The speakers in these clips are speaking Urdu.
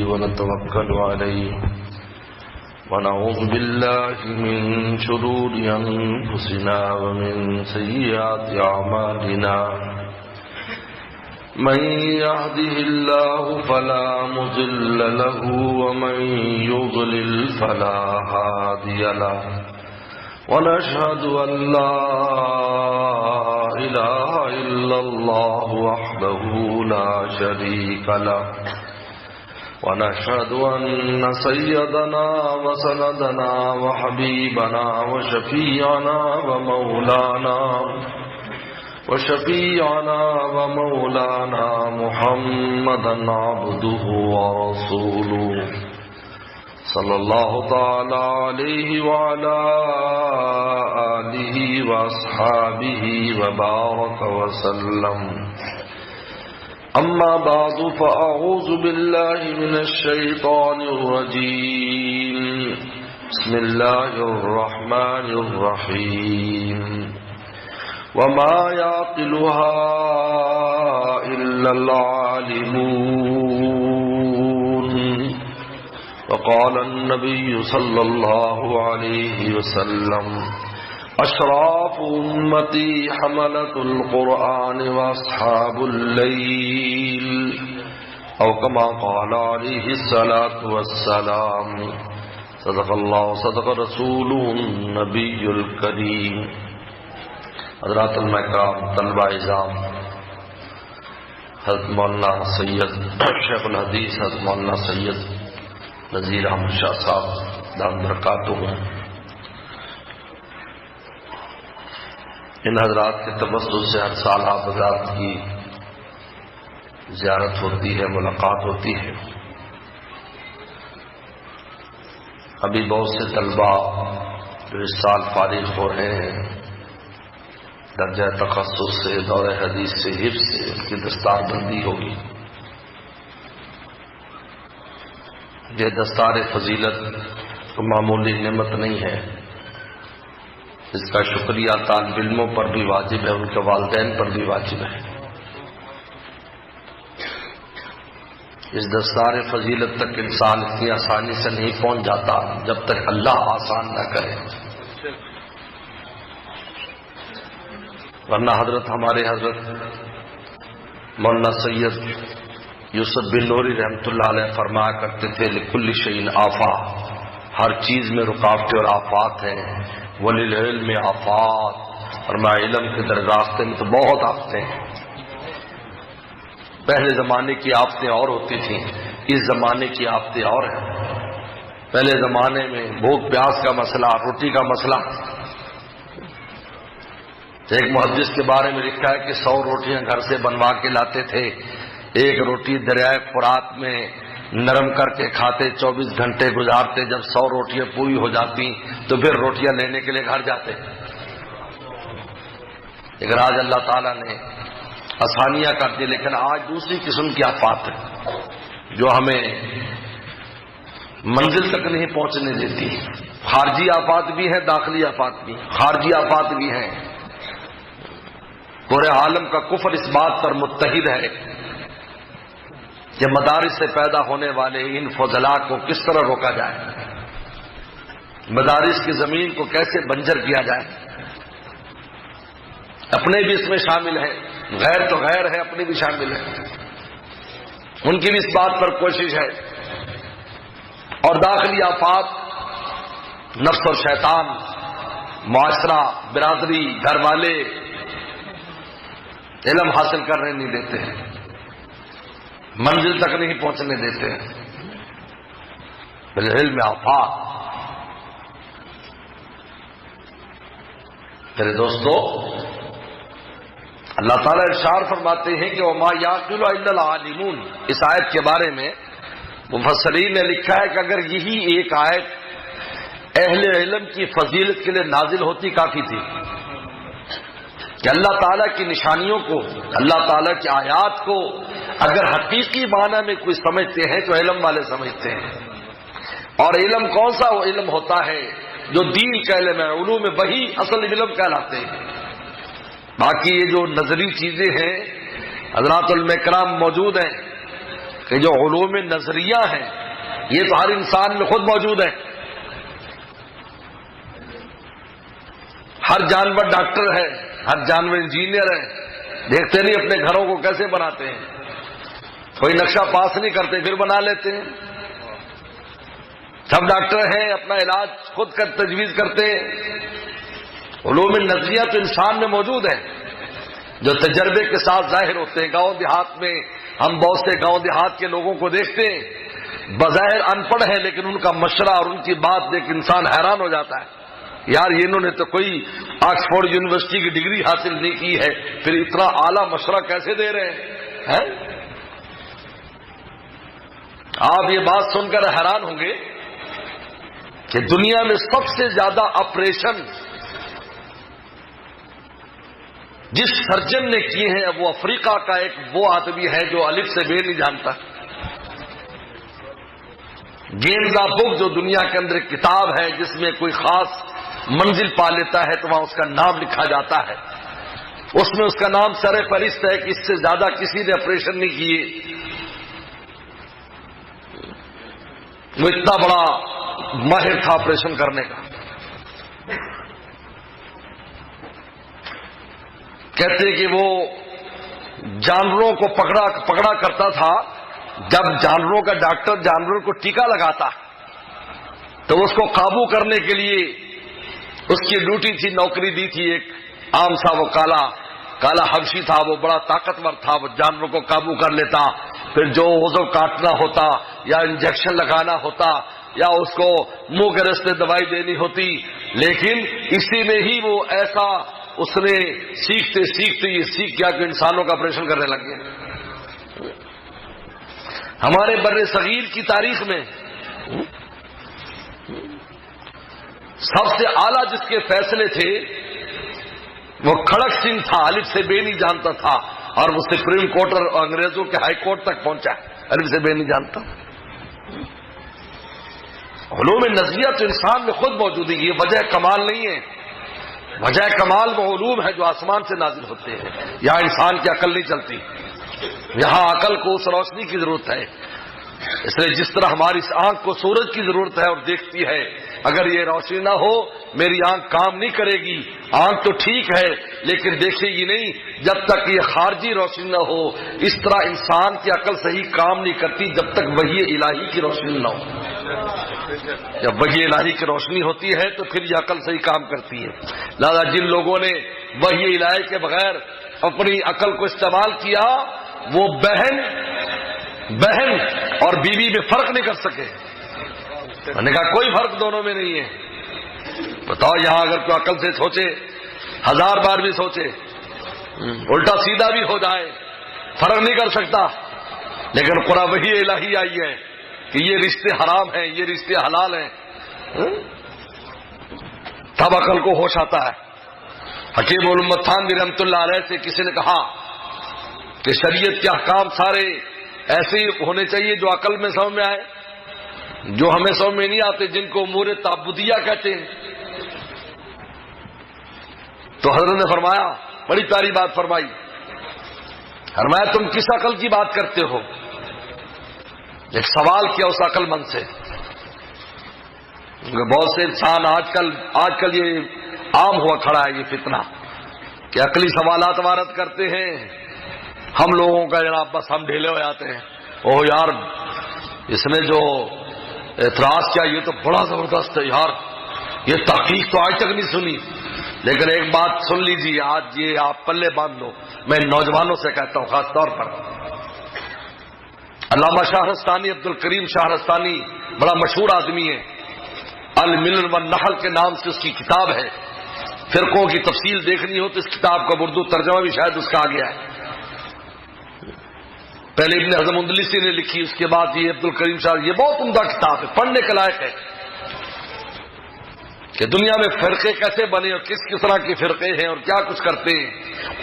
ونتوكل عليه ونعوذ بالله من شرور أنفسنا ومن سيئات أعمالنا من يهده الله فلا مضل له ومن يضلل فلا هادي له ونشهد أن لا إله إلا الله وحده لا شريك له ونشهد أن سيدنا وسندنا وحبيبنا وشفيعنا محمدا عبده ورسوله صلى الله تعالى عليه وعلى آله وأصحابه وبارك وسلم. أما بعد فأعوذ بالله من الشيطان الرجيم. بسم الله الرحمن الرحيم. وما يعقلها إلا العالمون. وقال النبي صلى الله عليه وسلم اشراف امتی حملۃ القرآن واصحاب اللیل او کما قال علیہ الصلاۃ والسلام. صدق اللہ صدق رسولہ النبی الکریم. حضرات المکرام، طلبہ اعزام، حضرت مولانا سید شیخ الحدیث حضرت مولانا سید نذیر احمد شاہ صاحب دام برکاتہ، ان حضرات کے تبسط سے ہر سال آپ حضرات کی زیارت ہوتی ہے، ملاقات ہوتی ہے. ابھی بہت سے طلبہ جو اس سال فارغ ہو رہے ہیں درجہ تخصص سے، دور حدیث سے، حفظ سے، ان کی دستار بندی ہوگی. یہ دستار فضیلت معمولی نعمت نہیں ہے، اس کا شکریہ طالب علموں پر بھی واجب ہے، ان کے والدین پر بھی واجب ہے. اس دستار فضیلت تک انسان اتنی آسانی سے نہیں پہنچ جاتا جب تک اللہ آسان نہ کرے. ورنہ ہمارے حضرت مولانا سید یوسف بن نوری رحمۃ اللہ علیہ فرمایا کرتے تھے لکل شیء آفا، ہر چیز میں رکاوٹیں اور آفات ہیں. وللعلم آفات، فرمایا علم کے در راستے میں تو بہت آفتیں ہیں. پہلے زمانے کی آفتیں اور ہوتی تھیں، اس زمانے کی آفتیں اور ہیں. پہلے زمانے میں بھوک پیاس کا مسئلہ، روٹی کا مسئلہ. ایک محدث کے بارے میں لکھا ہے کہ 100 روٹیاں گھر سے بنوا کے لاتے تھے، ایک روٹی دریائے فرات میں نرم کر کے کھاتے، 24 گھنٹے گزارتے. جب 100 روٹیاں پوری ہو جاتی تو پھر روٹیاں لینے کے لیے گھر جاتے. لیکن آج اللہ تعالیٰ نے آسانیاں کر دی، لیکن آج دوسری قسم کی آفات ہے جو ہمیں منزل تک نہیں پہنچنے دیتی. خارجی آفات بھی ہیں، داخلی آفات بھی. خارجی آفات بھی ہیں. پورے عالم کا کفر اس بات پر متحد ہے کہ مدارس سے پیدا ہونے والے ان فضلاء کو کس طرح روکا جائے، مدارس کی زمین کو کیسے بنجر کیا جائے. اپنے بھی اس میں شامل ہیں، غیر تو غیر ہے، اپنے بھی شامل ہیں، ان کی بھی اس بات پر کوشش ہے. اور داخلی آفات نفس اور شیطان، معاشرہ، برادری، گھر والے علم حاصل کرنے نہیں دیتے ہیں، منزل تک نہیں پہنچنے دیتے ہیں. بالعلم آفات. میرے دوستو، اللہ تعالیٰ ارشاد فرماتے ہیں کہ وما یعقل الا العالمون. اس آیت کے بارے میں مفسرین نے لکھا ہے کہ اگر یہی ایک آیت اہل علم کی فضیلت کے لیے نازل ہوتی کافی تھی کہ اللہ تعالیٰ کی نشانیوں کو، اللہ تعالیٰ کی آیات کو اگر حقیقی معنی میں کوئی سمجھتے ہیں تو علم والے سمجھتے ہیں. اور علم کون سا وہ علم ہوتا ہے جو دین کا علم ہے، علوم وحی اصل علم کہلاتے ہیں. باقی یہ جو نظری چیزیں ہیں حضرات علماء کرام موجود ہیں کہ جو علوم نظریہ ہیں یہ تو ہر انسان میں خود موجود ہے. ہر جانور ڈاکٹر ہے، ہر جانور انجینئر ہے. دیکھتے نہیں اپنے گھروں کو کیسے بناتے ہیں، کوئی نقشہ پاس نہیں کرتے پھر بنا لیتے ہیں. سب ڈاکٹر ہیں، اپنا علاج خود کر تجویز کرتے ہیں. علوم نظریہ تو انسان میں موجود ہے جو تجربے کے ساتھ ظاہر ہوتے ہیں. گاؤں دیہات میں ہم بہت سے گاؤں دیہات کے لوگوں کو دیکھتے ہیں، بظاہر ان پڑھ ہے لیکن ان کا مشورہ اور ان کی بات دیکھ انسان حیران ہو جاتا ہے. یار انہوں نے تو کوئی آکسفورڈ یونیورسٹی کی ڈگری حاصل نہیں کی ہے، پھر اتنا اعلیٰ مشورہ کیسے دے رہے ہیں؟ آپ یہ بات سن کر حیران ہوں گے کہ دنیا میں سب سے زیادہ آپریشن جس سرجن نے کیے ہیں وہ افریقہ کا ایک وہ آدمی ہے جو الف سے بے نہیں جانتا. گیم دا بک جو دنیا کے اندر ایک کتاب ہے جس میں کوئی خاص منزل پا لیتا ہے تو وہاں اس کا نام لکھا جاتا ہے، اس میں اس کا نام سر فہرست ہے کہ اس سے زیادہ کسی نے آپریشن نہیں کیے. وہ اتنا بڑا ماہر تھا آپریشن کرنے کا. کہتے کہ وہ جانوروں کو پکڑا کرتا تھا. جب جانوروں کا ڈاکٹر جانوروں کو ٹیکا لگاتا تو اس کو قابو کرنے کے لیے اس کی ڈیوٹی تھی، نوکری دی تھی ایک عام سا، وہ کالا حبشی تھا، وہ بڑا طاقتور تھا، وہ جانوروں کو قابو کر لیتا. پھر جو عضو کاٹنا ہوتا یا انجیکشن لگانا ہوتا یا اس کو منہ کے راستے دوائی دینی ہوتی، لیکن اسی میں ہی وہ ایسا اس نے سیکھتے سیکھتے یہ سیکھ گیا کہ انسانوں کا آپریشن کرنے لگ گیا. ہمارے بر صغیر کی تاریخ میں سب سے اعلیٰ جس کے فیصلے تھے وہ کھڑک سنگھ تھا، الف سے بے نہیں جانتا تھا اور وہ سپریم کورٹ اور انگریزوں کے ہائی کورٹ تک پہنچا، الف سے بے نہیں جانتا. علوم نظریہ تو انسان میں خود موجود ہے. یہ وجہ کمال نہیں ہے، وجہ کمال وہ علوم ہے جو آسمان سے نازل ہوتے ہیں. یہاں انسان کی عقل نہیں چلتی، یہاں عقل کو اس روشنی کی ضرورت ہے. اس لیے جس طرح ہماری اس آنکھ کو سورج کی ضرورت ہے اور دیکھتی ہے، اگر یہ روشنی نہ ہو میری آنکھ کام نہیں کرے گی. آنکھ تو ٹھیک ہے لیکن دیکھے گی نہیں جب تک یہ خارجی روشنی نہ ہو. اس طرح انسان کی عقل صحیح کام نہیں کرتی جب تک وحی الہی کی روشنی نہ ہو. جب وحی الہی کی روشنی ہوتی ہے تو پھر یہ عقل صحیح کام کرتی ہے. لہذا جن لوگوں نے وحی الہی کے بغیر اپنی عقل کو استعمال کیا وہ بہن اور بیوی میں فرق نہیں کر سکے. میں نے کہا کوئی فرق دونوں میں نہیں ہے. بتاؤ یہاں اگر کوئی عقل سے سوچے، 1000 بار بھی سوچے، الٹا سیدھا بھی ہو جائے، فرق نہیں کر سکتا. لیکن قرآن وحی الہی آئی ہے کہ یہ رشتے حرام ہیں، یہ رشتے حلال ہیں، تب عقل کو ہوش آتا ہے. حکیم علامت تھانوی رحمۃ اللہ علیہ سے کسی نے کہا کہ شریعت کے احکام سارے ایسے ہی ہونے چاہیے جو عقل میں سمجھ میں آئے، جو ہمیں سمجھ میں نہیں آتے، جن کو امور تعبدیہ کہتے ہیں. تو حضرت نے فرمایا، بڑی پیاری بات فرمائی، فرمایا تم کس عقل کی بات کرتے ہو؟ ایک سوال کیا اس عقل مند سے. بہت سے انسان آج کل یہ عام ہوا کھڑا ہے یہ فتنہ کہ عقلی سوالات وارد کرتے ہیں. ہم لوگوں کا جناب بس ہم ڈھیلے ہو جاتے ہیں. اوہ یار اس نے جو اعتراض کیا یہ تو بڑا زبردست ہے یار، یہ تحقیق تو آج تک نہیں سنی. لیکن ایک بات سن لیجیے، آج یہ آپ پلے باندھ لو، میں نوجوانوں سے کہتا ہوں خاص طور پر. علامہ شہرستانی، عبد الکریم شہرستانی بڑا مشہور آدمی ہے، الملل والنحل کے نام سے اس کی کتاب ہے. فرقوں کی تفصیل دیکھنی ہو تو اس کتاب کا اردو ترجمہ بھی شاید اس کا آ گیا ہے. پہلے ابن حزم اندلسی نے لکھی، اس کے بعد یہ عبد الکریم شاہ. یہ بہت عمدہ کتاب ہے، پڑھنے کے لائق ہے کہ دنیا میں فرقے کیسے بنے اور کس طرح کے فرقے ہیں اور کیا کچھ کرتے ہیں.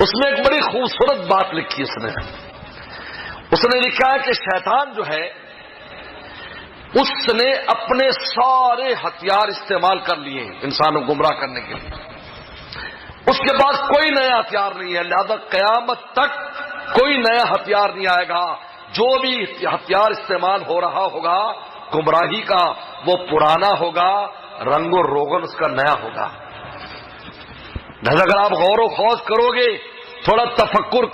اس میں ایک بڑی خوبصورت بات لکھی اس نے لکھا ہے کہ شیطان جو ہے اس نے اپنے سارے ہتھیار استعمال کر لیے انسانوں کو گمراہ کرنے کے لیے. اس کے پاس کوئی نیا ہتھیار نہیں ہے، لہذا قیامت تک کوئی نیا ہتھیار نہیں آئے گا۔ جو بھی ہتھیار استعمال ہو رہا ہوگا گمراہی کا، وہ پرانا ہوگا، رنگ و روغن اس کا نیا ہوگا۔ لہذا اگر آپ غور و خوض کرو گے، تھوڑا تفکر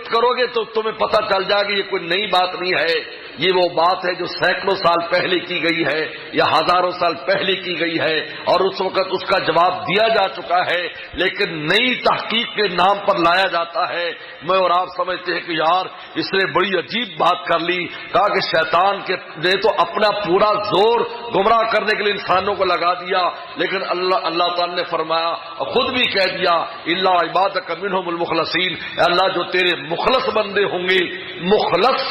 کرو گے تو تمہیں پتہ چل جائے گا یہ کوئی نئی بات نہیں ہے، یہ وہ بات ہے جو سینکڑوں سال پہلے کی گئی ہے یا ہزاروں سال پہلے کی گئی ہے، اور اس وقت اس کا جواب دیا جا چکا ہے، لیکن نئی تحقیق کے نام پر لایا جاتا ہے۔ میں اور آپ سمجھتے ہیں کہ یار اس نے بڑی عجیب بات کر لی، کہا کہ شیطان نے تو اپنا پورا زور گمراہ کرنے کے لیے انسانوں کو لگا دیا، لیکن اللہ تعالیٰ نے فرمایا اور خود بھی کہہ دیا الا عبادک منہم المخلصین، اے اللہ جو تیرے مخلص بندے ہوں گے، مخلص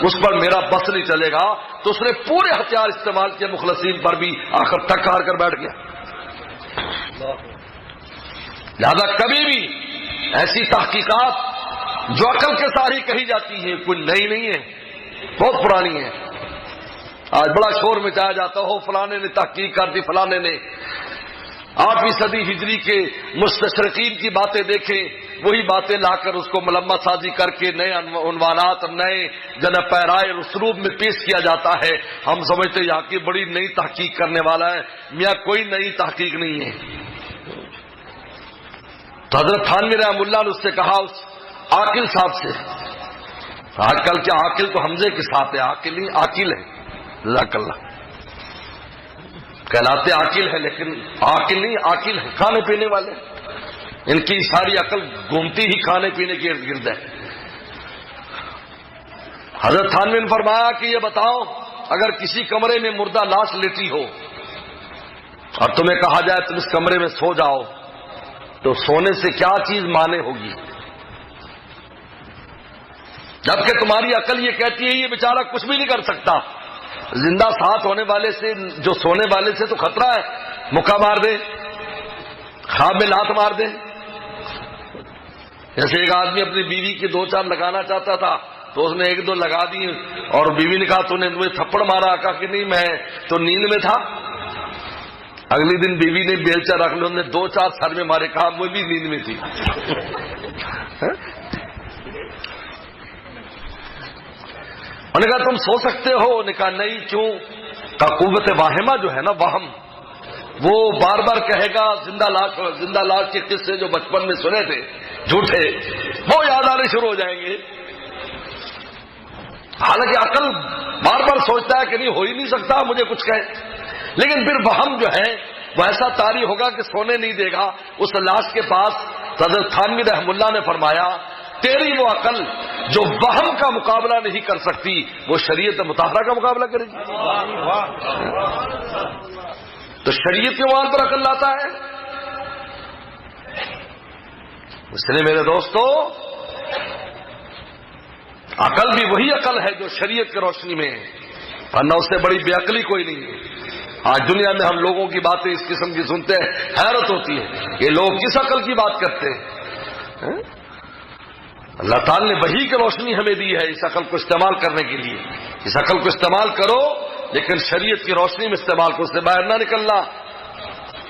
اس پر میرا بس نہیں چلے گا۔ تو اس نے پورے ہتھیار استعمال کیے مخلصین پر بھی، آخر تک ہار کر بیٹھ گیا۔ لہذا کبھی بھی ایسی تحقیقات جو عقل کے ساتھ ہی کہی جاتی ہیں کوئی نئی نہیں ہے، بہت پرانی ہے۔ آج بڑا شور مچایا جاتا ہو فلانے نے تحقیق کر دی، فلانے نے 8ویں صدی ہجری کے مستشرقین کی باتیں دیکھیں، وہی باتیں لا کر اس کو ملمہ سازی کر کے نئے عنوانات، نئے جنب پیرائے اسلوب میں پیش کیا جاتا ہے۔ ہم سمجھتے یہاں کی بڑی نئی تحقیق کرنے والا ہے، میاں کوئی نئی تحقیق نہیں ہے۔ تو حضرت تھانوی رحمہ اللہ نے اس سے کہا، اس عاقل صاحب سے، آج کل کیا عاقل تو حمزے کے ساتھ ہے، عاقل نہیں عاقل ہے، جزاک اللہ، کہلاتے عاقل ہے لیکن عاقل نہیں عاقل ہے، کھانے پینے والے، ان کی ساری عقل گھومتی ہی کھانے پینے کے ارد گرد ہے۔ حضرت تھانوی نے فرمایا کہ یہ بتاؤ اگر کسی کمرے میں مردہ لاش لیٹی ہو اور تمہیں کہا جائے تم اس کمرے میں سو جاؤ، تو سونے سے کیا چیز مانے ہوگی؟ جبکہ تمہاری عقل یہ کہتی ہے یہ بیچارہ کچھ بھی نہیں کر سکتا، زندہ ساتھ ہونے والے سے، جو سونے والے سے تو خطرہ ہے، مکہ مار دے، خواب میں لات مار دے۔ جیسے ایک آدمی اپنی بیوی کی 2-4 لگانا چاہتا تھا تو اس نے 1-2 لگا دی، اور بیوی نے کہا تو نے تمہیں تھپڑ مارا؟ کہا کہ نہیں میں تو نیند میں تھا۔ اگلی دن بیوی نے بیلچا رکھ لیا، انہوں نے 2-4 سر میں مارے، کہا وہ بھی نیند میں تھی۔ انہوں نے کہا تم سو سکتے ہو؟ انہوں نے کہا نہیں، کیوں؟ کہا قوت واہمہ جو ہے نا، وہم، وہ بار بار کہے گا زندہ لاش کے قصے جو بچپن میں سنے تھے جھوٹے، وہ یاد آنے شروع ہو جائیں گے۔ حالانکہ عقل بار بار سوچتا ہے کہ نہیں ہو ہی نہیں سکتا مجھے کچھ کہے، لیکن پھر وہم جو ہے وہ ایسا طاری ہوگا کہ سونے نہیں دے گا اس لاش کے پاس۔ حضرت تھانوی رحمہ اللہ نے فرمایا تیری وہ عقل جو وہم کا مقابلہ نہیں کر سکتی وہ شریعت مطہرہ کا مقابلہ کرے گی؟ تو شریعت کے وہاں پر عقل لاتا ہے۔ اس لیے میرے دوستو عقل بھی وہی عقل ہے جو شریعت کی روشنی میں ہے، ورنہ اس سے بڑی بے عقلی کوئی نہیں ہے۔ آج دنیا میں ہم لوگوں کی باتیں اس قسم کی سنتے ہیں، حیرت ہوتی ہے یہ لوگ کس عقل کی بات کرتے ہیں۔ اللہ تعالیٰ نے وحی کی روشنی ہمیں دی ہے اس عقل کو استعمال کرنے کے لیے، اس عقل کو استعمال کرو لیکن شریعت کی روشنی میں استعمال کرو، اس سے باہر نہ نکلنا،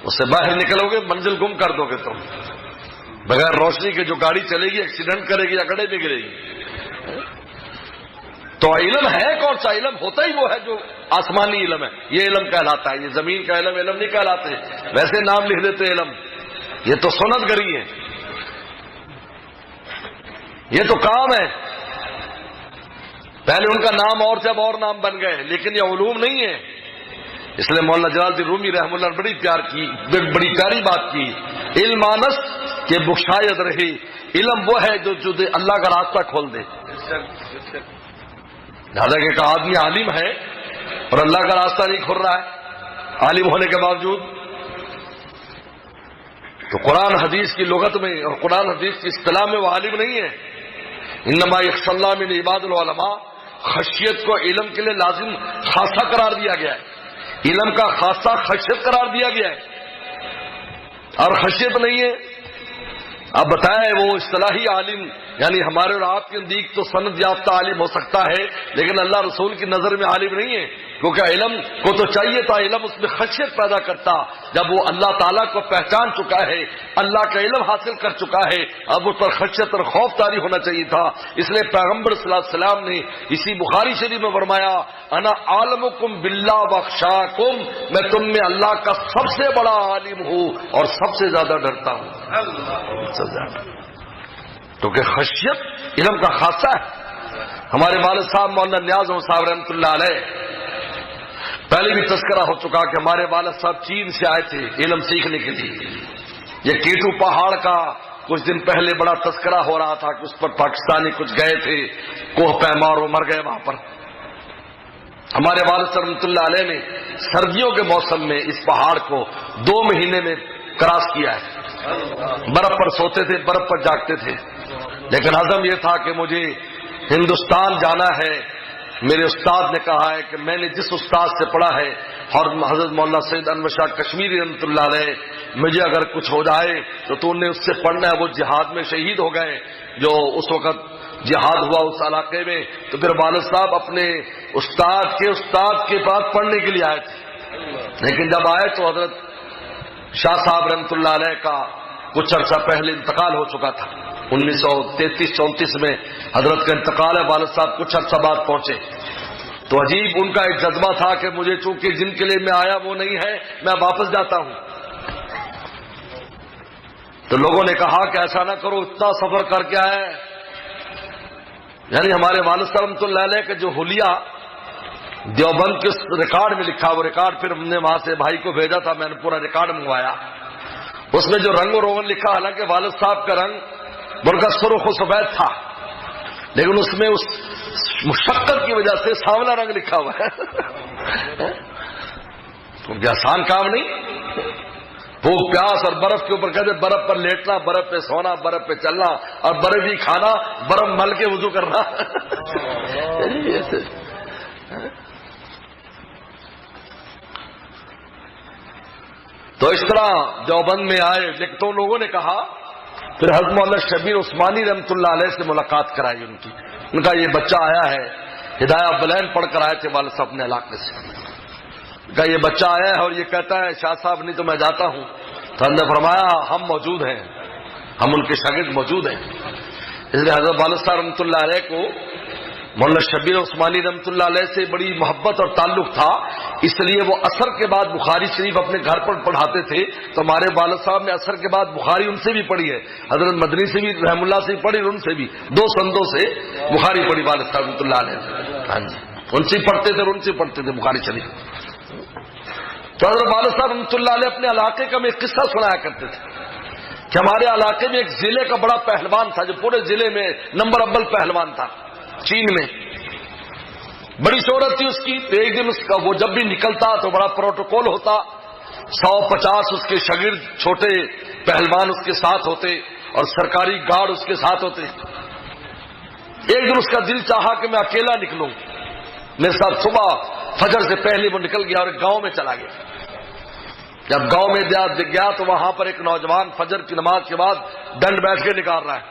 اس سے باہر نکلو گے منزل گم کر دو گے تم۔ بغیر روشنی کے جو گاڑی چلے گی ایکسیڈنٹ کرے گی یا گڑھے میں گرے گی۔ تو علم ہے کون سا؟ علم ہوتا ہی وہ ہے جو آسمانی علم ہے، یہ علم کہلاتا ہے، یہ زمین کا علم علم نہیں کہلاتے، ویسے نام لکھ دیتے علم، یہ تو سنت گری ہے، یہ تو کام ہے۔ پہلے ان کا نام اور جب اور نام بن گئے، لیکن یہ علوم نہیں ہے۔ اس لیے مولانا جلال الدین رومی رحمہ اللہ نے بڑی پیاری بات کی، علم آنس کے بخشایت رہی، علم وہ ہے جو اللہ کا راستہ کھول دے۔ لہٰذا کہ ایک آدمی عالم ہے اور اللہ کا راستہ نہیں کھل رہا ہے عالم ہونے کے باوجود، تو قرآن حدیث کی لغت میں اور قرآن حدیث کی اصطلاح میں وہ عالم نہیں ہے۔ انما یخشی اللہ من عباد العلماء، خشیت کو علم کے لیے لازم خاصہ قرار دیا گیا ہے، علم کا خاصہ خشیت قرار دیا گیا ہے، اور خشیت نہیں ہے اب بتائیں وہ اصطلاحی عالم یعنی ہمارے اور آپ کے نزدیک تو سند یافتہ عالم ہو سکتا ہے، لیکن اللہ رسول کی نظر میں عالم نہیں ہے، کیونکہ علم کو تو چاہیے تھا، علم اس میں خشیت پیدا کرتا۔ جب وہ اللہ تعالیٰ کو پہچان چکا ہے، اللہ کا علم حاصل کر چکا ہے، اب اس پر خشیت اور خوف طاری ہونا چاہیے تھا۔ اس لیے پیغمبر صلی اللہ علیہ وسلم نے اسی بخاری شریف میں فرمایا انا عالمکم باللہ واخشاکم، میں تم میں اللہ کا سب سے بڑا عالم ہوں اور سب سے زیادہ ڈرتا ہوں، سب سے زیادہ، کیونکہ خشیت علم کا خاصہ ہے۔ ہمارے والد صاحب مولانا نیاز احمد صاحب رحمۃ اللہ علیہ، پہلے بھی تذکرہ ہو چکا کہ ہمارے والد صاحب چین سے آئے تھے علم سیکھنے کے لیے۔ یہ کیٹو پہاڑ کا کچھ دن پہلے بڑا تذکرہ ہو رہا تھا کہ اس پر پاکستانی کچھ گئے تھے، کوہ پیمار وہ مر گئے وہاں پر۔ ہمارے والد صاحب رحمۃ اللہ علیہ نے سردیوں کے موسم میں اس پہاڑ کو 2 مہینے میں کراس کیا ہے، برف پر سوتے تھے، برف پر جاگتے تھے، لیکن عزم یہ تھا کہ مجھے ہندوستان جانا ہے۔ میرے استاد نے کہا ہے کہ میں نے جس استاد سے پڑھا ہے اور حضرت مولانا سید انور شاہ کشمیری رحمۃ اللہ علیہ، مجھے اگر کچھ ہو جائے تو نے اس سے پڑھنا ہے۔ وہ جہاد میں شہید ہو گئے، جو اس وقت جہاد ہوا اس علاقے میں، تو پھر والد صاحب اپنے استاد کے پاس پڑھنے کے لیے آئے تھے، لیکن جب آئے تو حضرت شاہ صاحب رحمۃ اللہ علیہ کا کچھ عرصہ پہلے انتقال ہو چکا تھا، 1933-34 میں حضرت کا انتقال ہے، والد صاحب کچھ عرصہ بعد پہنچے۔ تو عجیب ان کا ایک جذبہ تھا کہ مجھے چونکہ جن کے لیے میں آیا وہ نہیں ہے، میں واپس جاتا ہوں۔ تو لوگوں نے کہا کہ ایسا نہ کرو، اتنا سفر کر کے آئے، یعنی ہمارے والد صاحب رحمۃ اللہ علیہ کا جو حلیہ دیوبند کے ریکارڈ میں لکھا، وہ ریکارڈ پھر ہم نے وہاں سے بھائی کو بھیجا تھا، میں نے پورا ریکارڈ منگوایا۔ اس میں جو رنگ و روغن لکھا، حالانکہ والد صاحب کا رنگ بڑا سرخ و سفید تھا، لیکن اس میں اس مشقت کی وجہ سے سانولا رنگ لکھا ہوا ہے۔ کیونکہ آسان کام نہیں، بھوک پیاس اور برف کے اوپر کہتے برف پر لیٹنا، برف پہ سونا، برف پہ چلنا، اور برف ہی کھانا، برف مل کے وضو کرنا۔ تو اس طرح دیوبند میں آئے، لیکن تو لوگوں نے کہا، پھر حضرت مولانا شبیر عثمانی رحمۃ اللہ علیہ سے ملاقات کرائی ان کا یہ بچہ آیا ہے، ہدایہ بلین پڑھ کر آئے تھے والد صاحب اپنے علاقے سے، کہ یہ بچہ آیا ہے اور یہ کہتا ہے شاہ صاحب نہیں تو میں جاتا ہوں۔ تو ہم نے فرمایا ہم موجود ہیں، ہم ان کے شاگرد موجود ہیں۔ اس لیے حضرت والد صاحب رحمۃ اللہ علیہ کو مولانا شبیر عثمانی رحمۃ اللہ علیہ سے بڑی محبت اور تعلق تھا، اس لیے وہ عصر کے بعد بخاری شریف اپنے گھر پر پڑھاتے تھے۔ تو ہمارے والد صاحب نے عصر کے بعد بخاری ان سے بھی پڑھی ہے، حضرت مدنی سے بھی رحم اللہ سے بھی پڑھی، ان سے بھی 2 سندوں سے بخاری پڑھی والد صاحب رحمۃ اللہ علیہ۔ ہاں جی، ان سے پڑھتے تھے اور ان سے پڑھتے تھے بخاری شریف۔ تو حضرت والد صاحب رحمۃ اللہ علیہ اپنے علاقے کا میں ایک قصہ سنایا کرتے تھے کہ ہمارے علاقے میں ایک ضلع کا بڑا پہلوان تھا، جو پورے ضلع میں نمبر اول پہلوان تھا، چین میں بڑی شہرت تھی اس کی۔ تو ایک دن اس کا وہ جب بھی نکلتا تو بڑا پروٹوکول ہوتا، 150 اس کے شاگرد چھوٹے پہلوان اس کے ساتھ ہوتے اور سرکاری گارڈ اس کے ساتھ ہوتے۔ ایک دن اس کا دل چاہا کہ میں اکیلا نکلوں، میرے ساتھ صبح فجر سے پہلے وہ نکل گیا اور ایک گاؤں میں چلا گیا۔ جب گاؤں میں گیا تو وہاں پر ایک نوجوان فجر کی نماز کے بعد ڈنڈ بیٹھ کے نکال رہا ہے۔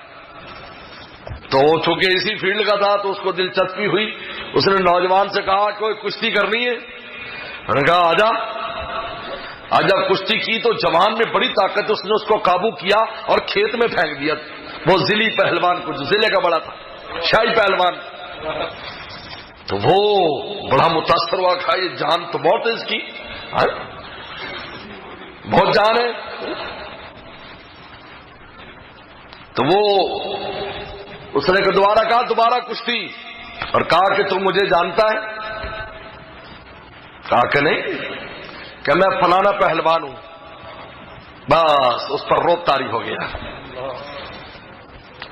تو وہ چونکہ اسی فیلڈ کا تھا تو اس کو دلچسپی ہوئی، اس نے نوجوان سے کہا کوئی کشتی کرنی ہے؟ انہوں نے کہا آجا۔ آج جب کشتی کی تو جوان میں بڑی طاقت، اس نے اس کو قابو کیا اور کھیت میں پھینک دیا۔ وہ ضلعی پہلوان کو جو ضلع کا بڑا تھا، شاہی پہلوان، تو وہ بڑا متاثر ہوا، کہا یہ جان تو بہت ہے اس کی، بہت جان ہے۔ تو وہ اس نے دوبارہ کہا دوبارہ کشتی، اور کہا کہ تم مجھے جانتا ہے؟ کہا کہ نہیں، کہ میں فلانا پہلوان ہوں۔ بس اس پر روب طاری ہو گیا۔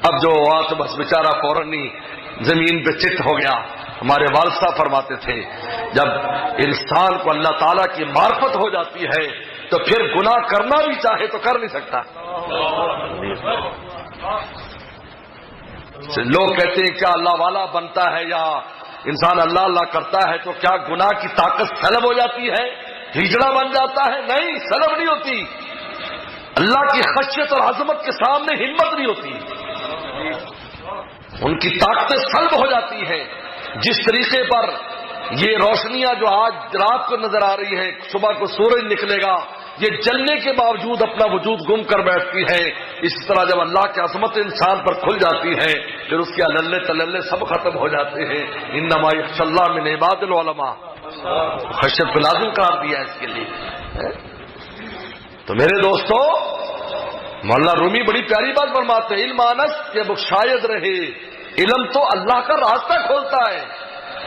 اب جو ہوا تو بس بیچارہ فوراً ہی زمین پہ چت ہو گیا۔ ہمارے والد صاحب فرماتے تھے جب انسان کو اللہ تعالیٰ کی معرفت ہو جاتی ہے تو پھر گناہ کرنا بھی چاہے تو کر نہیں سکتا۔ لوگ کہتے ہیں کیا اللہ والا بنتا ہے یا انسان اللہ اللہ کرتا ہے تو کیا گناہ کی طاقت سلب ہو جاتی ہے، ہجڑا بن جاتا ہے؟ نہیں، سلب نہیں ہوتی۔ اللہ کی خشیت اور عظمت کے سامنے ہمت نہیں ہوتی، ان کی طاقتیں سلب ہو جاتی ہیں۔ جس طریقے پر یہ روشنیاں جو آج رات کو نظر آ رہی ہیں، صبح کو سورج نکلے گا، یہ جلنے کے باوجود اپنا وجود گم کر بیٹھتی ہے، اسی طرح جب اللہ کی عظمت انسان پر کھل جاتی ہے پھر اس کے اللے تللے سب ختم ہو جاتے ہیں۔ انما یخشی اللہ من عباد العلماء، خشیت پہ لازم قرار دیا ہے اس کے لیے۔ تو میرے دوستو، مولانا رومی بڑی پیاری بات فرماتے ہیں، علم آنس کہ شاید رہے، علم تو اللہ کا راستہ کھولتا ہے،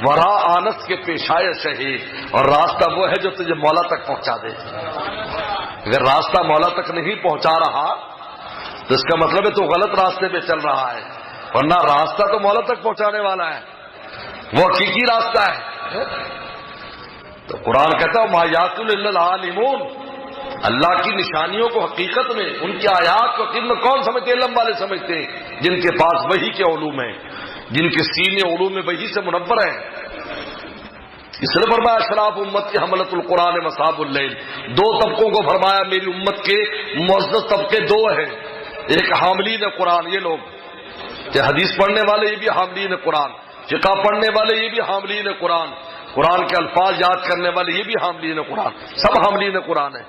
ورا آنس کے پیشائے شہی، اور راستہ وہ ہے جو تجھے مولا تک پہنچا دے۔ اگر راستہ مولا تک نہیں پہنچا رہا تو اس کا مطلب ہے تو غلط راستے پہ چل رہا ہے، ورنہ راستہ تو مولا تک پہنچانے والا ہے، وہ حقیقی راستہ ہے۔ تو قرآن کہتا ہے ما یعقل الا العالمون، اللہ کی نشانیوں کو حقیقت میں، ان کی آیات کو حقیقت میں کون سمجھتے؟ علم والے سمجھتے ہیں، جن کے پاس وحی کے علوم ہیں، جن کے سینے علوم وحی سے منور ہیں۔ اس لیے فرمایا اشراف امت کی حملت القرآن مصاب اللیل، دو طبقوں کو فرمایا میری امت کے معزز طبقے دو ہیں، ایک حاملین قرآن، یہ لوگ کہ حدیث پڑھنے والے یہ بھی حاملین قرآن، فقہ پڑھنے والے یہ بھی حاملین قرآن، قرآن کے الفاظ یاد کرنے والے یہ بھی حاملین قرآن، سب حاملین قرآن ہیں،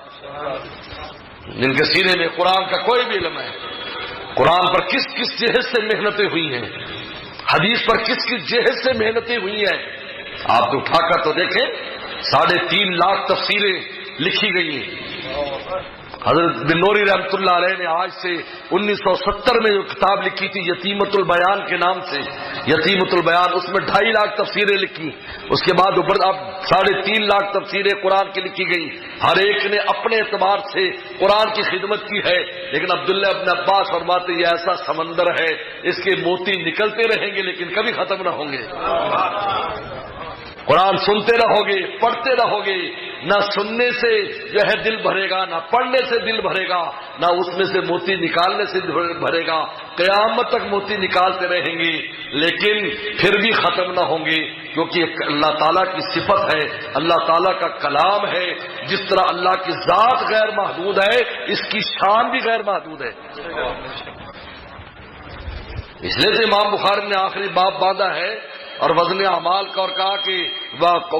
جن کے سینے میں قرآن کا کوئی بھی علم ہے، قرآن پر کس کس جہد سے محنتیں ہوئی ہیں، حدیث پر کس کس جہد سے محنتیں ہوئی ہیں، آپ کو اٹھا کر تو دیکھیں 3.5 لاکھ تفسیریں لکھی گئی ہیں۔ حضرت بن نوری رحمۃ اللہ علیہ نے آج سے 1970 میں جو کتاب لکھی تھی یتیمۃ البیان کے نام سے، یتیمۃ البیان، اس میں 2.5 لاکھ تفسیریں لکھی، اس کے بعد اوپر اب 3.5 لاکھ تفسیریں قرآن کی لکھی گئی، ہر ایک نے اپنے اعتبار سے قرآن کی خدمت کی ہے، لیکن عبداللہ ابن عباس فرماتے یہ ایسا سمندر ہے اس کے موتی نکلتے رہیں گے لیکن کبھی ختم نہ ہوں گے۔ قرآن سنتے رہو گے، پڑھتے رہو گے، نہ سننے سے جو ہے دل بھرے گا، نہ پڑھنے سے دل بھرے گا، نہ اس میں سے موتی نکالنے سے بھرے گا، قیامت تک موتی نکالتے رہیں گے لیکن پھر بھی ختم نہ ہوں گے، کیونکہ اللہ تعالیٰ کی صفت ہے، اللہ تعالیٰ کا کلام ہے، جس طرح اللہ کی ذات غیر محدود ہے اس کی شان بھی غیر محدود ہے۔ اس لیے تو امام بخاری نے آخری باب باندھا ہے اور وزن اعمال کا، اور کہا کہ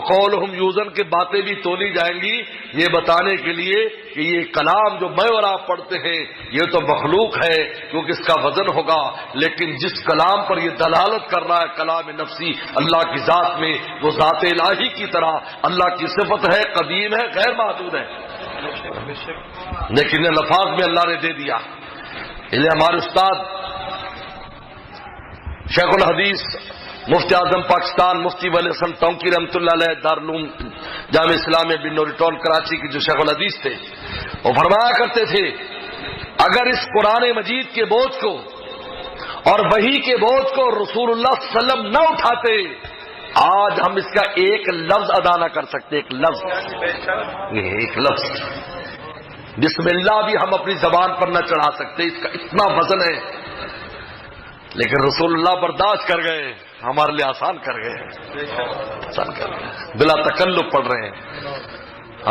قولہم یوزن کے باتیں بھی تولی جائیں گی، یہ بتانے کے لیے کہ یہ کلام جو میں اور آپ پڑھتے ہیں یہ تو مخلوق ہے کیونکہ اس کا وزن ہوگا، لیکن جس کلام پر یہ دلالت کر رہا ہے کلام نفسی اللہ کی ذات میں، وہ ذات الہی کی طرح اللہ کی صفت ہے، قدیم ہے، غیر محدود ہے، لیکن الفاظ میں اللہ نے دے دیا۔ اس لیے ہمارے استاد شیخ الحدیث مفتی اعظم پاکستان مفتی ولی حسن تونکی رحمۃ اللہ علیہ دارالعلوم جامع اسلامیہ بن نوری ٹول کراچی کے جو شیخ الحدیث تھے، وہ فرمایا کرتے تھے اگر اس قرآن مجید کے بوجھ کو اور وحی کے بوجھ کو رسول اللہ صلی اللہ علیہ وسلم نہ اٹھاتے، آج ہم اس کا ایک لفظ ادا نہ کر سکتے، ایک لفظ بسم اللہ بھی ہم اپنی زبان پر نہ چڑھا سکتے، اس کا اتنا وزن ہے، لیکن رسول اللہ برداشت کر گئے، ہمارے لیے آسان کر گئے، بلا تکلف پڑھ رہے ہیں۔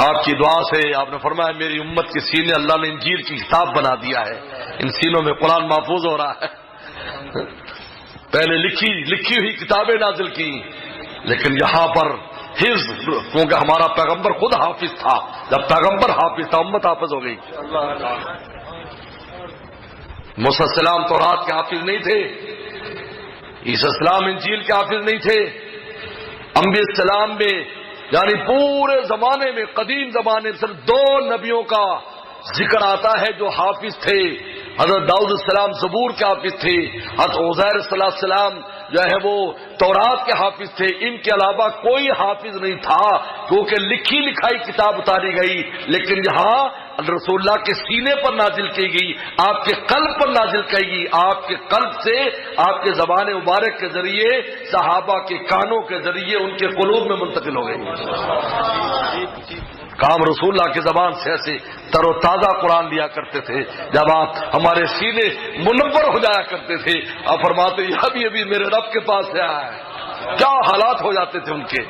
آپ کی دعا سے آپ نے فرمایا میری امت کے سینے اللہ نے انجیل کی کتاب بنا دیا ہے، ان سینوں میں قرآن محفوظ ہو رہا ہے۔ پہلے لکھی ہوئی کتابیں نازل کی، لیکن یہاں پر حفظ، کیونکہ ہمارا پیغمبر خود حافظ تھا، جب پیغمبر حافظ تھا امت حافظ ہو گئی۔ موسیٰ السلام تورات کے حافظ نہیں تھے، عیسیٰ السلام انجیل کے حافظ نہیں تھے، انبیاء السلام میں یعنی پورے زمانے میں قدیم زمانے میں صرف 2 نبیوں کا ذکر آتا ہے جو حافظ تھے، حضرت داؤد السلام زبور کے حافظ تھے، حضرت عزیر صلی اللہ علیہ وسلم جو ہے وہ تورات کے حافظ تھے، ان کے علاوہ کوئی حافظ نہیں تھا کیونکہ لکھی لکھائی کتاب اتاری گئی، لیکن یہاں رسول اللہ کے سینے پر نازل کی گئی، آپ کے قلب پر نازل کی گئی، آپ کے قلب سے آپ کے زبان مبارک کے ذریعے صحابہ کے کانوں کے ذریعے ان کے قلوب میں منتقل ہو گئی۔ کام رسول اللہ کی زبان سے ایسے تر و تازہ قرآن لیا کرتے تھے، جب آپ ہمارے سینے منور ہو جایا کرتے تھے، آپ فرماتے یہ ابھی میرے رب کے پاس سے آیا ہے، کیا حالات ہو جاتے تھے ان کے،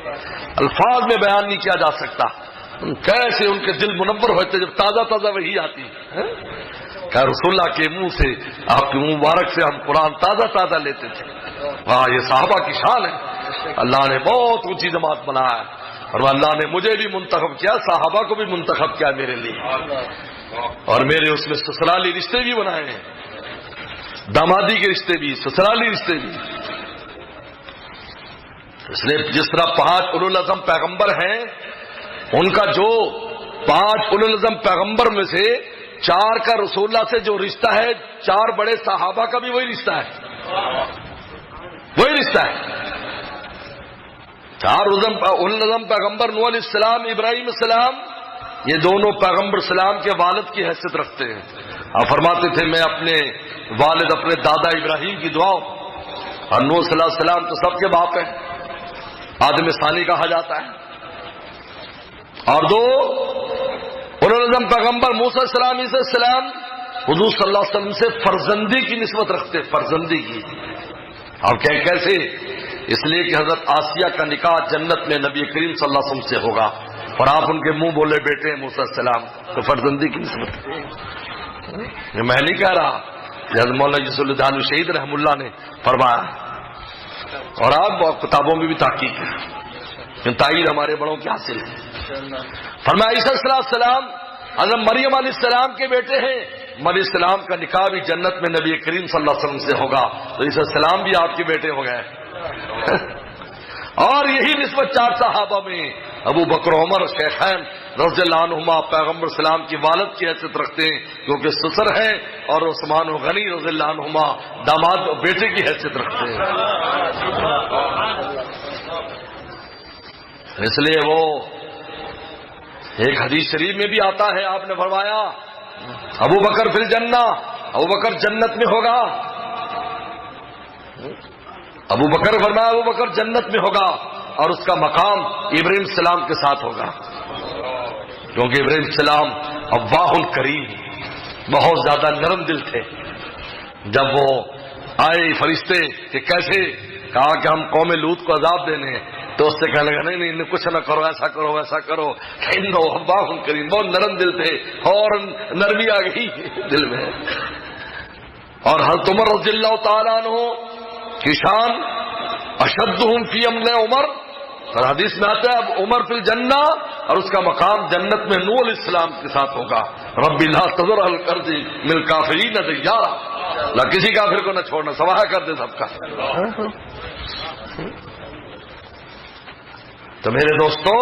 الفاظ میں بیان نہیں کیا جا سکتا۔ کیسے ان کے دل منور ہوتے جب تازہ تازہ وحی آتی. کہ رسول اللہ کے منہ سے، آپ کے منہ مبارک سے ہم قرآن تازہ تازہ لیتے تھے. ہاں یہ صحابہ کی شان ہے. اللہ نے بہت اونچی جماعت بنایا اور اللہ نے مجھے بھی منتخب کیا، صحابہ کو بھی منتخب کیا میرے لیے، اور میرے اس میں سسرالی رشتے بھی بنائے ہیں، دامادی کے رشتے بھی، سسرالی رشتے بھی. اس لیے جس طرح 5 اولو العزم پیغمبر ہیں، ان کا جو 5 اولو العزم پیغمبر میں سے 4 کا رسول اللہ سے جو رشتہ ہے، 4 بڑے صحابہ کا بھی وہی رشتہ ہے، وہی رشتہ ہے. 4 اولو العزم پیغمبر نوح علیہ السلام، ابراہیم السلام، یہ دونوں پیغمبر السلام کے والد کی حیثیت رکھتے ہیں. آپ فرماتے تھے میں اپنے والد، اپنے دادا ابراہیم کی دعا، اور نوح صلی اللہ علیہ وسلم تو سب کے باپ ہیں، آدم ثانی کہا جاتا ہے. اور 2 اولو العزم پیغمبر موسیٰ علیہ السلام، عیسیٰ علیہ السلام حضور صلی اللہ علیہ وسلم سے فرزندی کی نسبت رکھتے، فرزندی کی. آپ کہیں کیسے؟ اس لیے کہ حضرت آسیہ کا نکاح جنت میں نبی کریم صلی اللہ علیہ وسلم سے ہوگا، اور آپ ان کے منہ بولے بیٹے ہیں موسیٰ علیہ السلام، تو فرزندی کی نسبت. میں نہیں کہہ رہا، حضرت مولانا یوسف الدانوی شہید رحم اللہ نے فرمایا، اور آپ کتابوں میں بھی تحقیق ہے، تائید ہمارے بڑوں کی حاصل ہے. فرمایا عیسیٰ علیہ السلام حضرت مریم علیہ السلام کے بیٹے ہیں، مریم السلام کا نکاح بھی جنت میں نبی کریم صلی اللہ علیہ وسلم سے ہوگا، تو عیسیٰ علیہ السلام بھی آپ کے بیٹے ہو گئے. اور یہی نسبت 4 صحابہ میں ابو بکر عمر شیخین رضی اللہ عنہما پیغمبر السلام کی والد کی حیثیت رکھتے ہیں، کیونکہ سسر ہیں، اور عثمان غنی رضی اللہ عنہما داماد بیٹے کی حیثیت رکھتے ہیں. اس لیے وہ ایک حدیث شریف میں بھی آتا ہے، آپ نے فرمایا ابو بکر فی الجنہ، ابو بکر جنت میں ہوگا. ابو بکر فرمایا ابو بکر جنت میں ہوگا، اور اس کا مقام ابراہیم السلام کے ساتھ ہوگا، کیونکہ ابراہیم السلام اواہ کریم، بہت زیادہ نرم دل تھے. جب وہ آئے فرشتے کہ کیسے، کہا کہ ہم قوم لوط کو عذاب دینے ہیں، تو اس سے کہنے لگا نہیں کچھ نہ کرو، ایسا کرو ویسا کرو. اواہ کریم، بہت نرم دل تھے، اور نرمی آ گئی دل میں. اور حضرت عمر رضی اللہ تعالیٰ عنہ کی شان اشدہم فی امن عمر، اور حدیث میں آتا ہے اب عمر فی الجنہ، اور اس کا مقام جنت میں نوح علیہ السلام کے ساتھ ہوگا. ربی لا تذر علی الارض من الکافرین دیارا، اللہ کسی کافر کو نہ چھوڑنا، سواہ کر دے سب کا. تو میرے دوستو،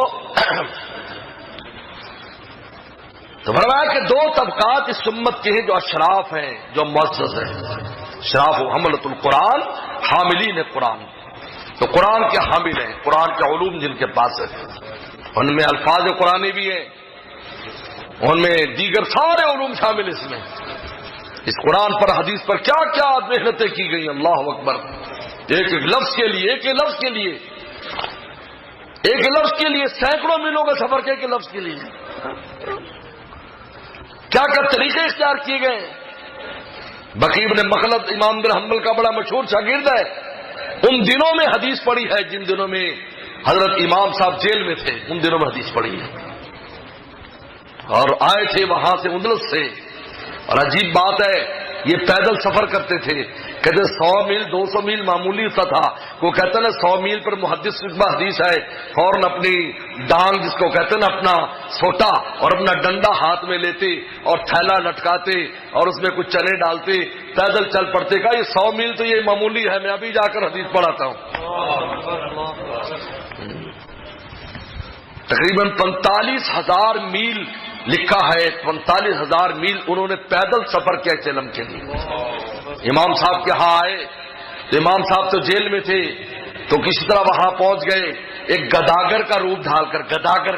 تو فرمایا کہ 2 طبقات اس امت کے ہیں جو اشراف ہیں، جو معزز ہیں. اشراف و حملۃ القرآن، حاملین قرآن، تو قرآن کے حامل ہیں، قرآن کے علوم جن کے پاس ہے، ان میں الفاظ قرآنی بھی ہیں، ان میں دیگر سارے علوم شامل اس میں. اس قرآن پر، حدیث پر کیا کیا محنتیں کی گئی، اللہ اکبر. ایک ایک لفظ کے لیے، ایک ایک لفظ کے لیے، ایک لفظ کے لیے سینکڑوں میلوں کا سفر کے لفظ کے لیے کیا کیا طریقے اختیار کیے گئے. بقی بن مخلد امام بن حنبل کا بڑا مشہور شاگرد ہے، ان دنوں میں حدیث پڑھی ہے جن دنوں میں حضرت امام صاحب جیل میں تھے، ان دنوں میں حدیث پڑھی ہے، اور آئے تھے وہاں سے اندلس سے. اور عجیب بات ہے، یہ پیدل سفر کرتے تھے، کہتے 100 میل 200 میل معمولی سا تھا. وہ کہتے ہیں 100 میل پر محدث حدیث ہے، فوراً اپنی ڈانگ جس کو کہتے ہیں اپنا سوٹا اور اپنا ڈنڈا ہاتھ میں لیتے اور تھیلا لٹکاتے اور اس میں کچھ چنے ڈالتے، پیدل چل پڑتے. کہا یہ 100 میل تو یہ معمولی ہے، میں ابھی جا کر حدیث پڑھاتا ہوں. تقریباً 45,000 میل لکھا ہے، 45,000 میل انہوں نے پیدل سفر کیا اس علم کے لیے. امام صاحب کے ہاں آئے تو امام صاحب تو جیل میں تھے، تو کسی طرح وہاں پہنچ گئے، ایک گداگر کا روپ ڈھال کر، گداگر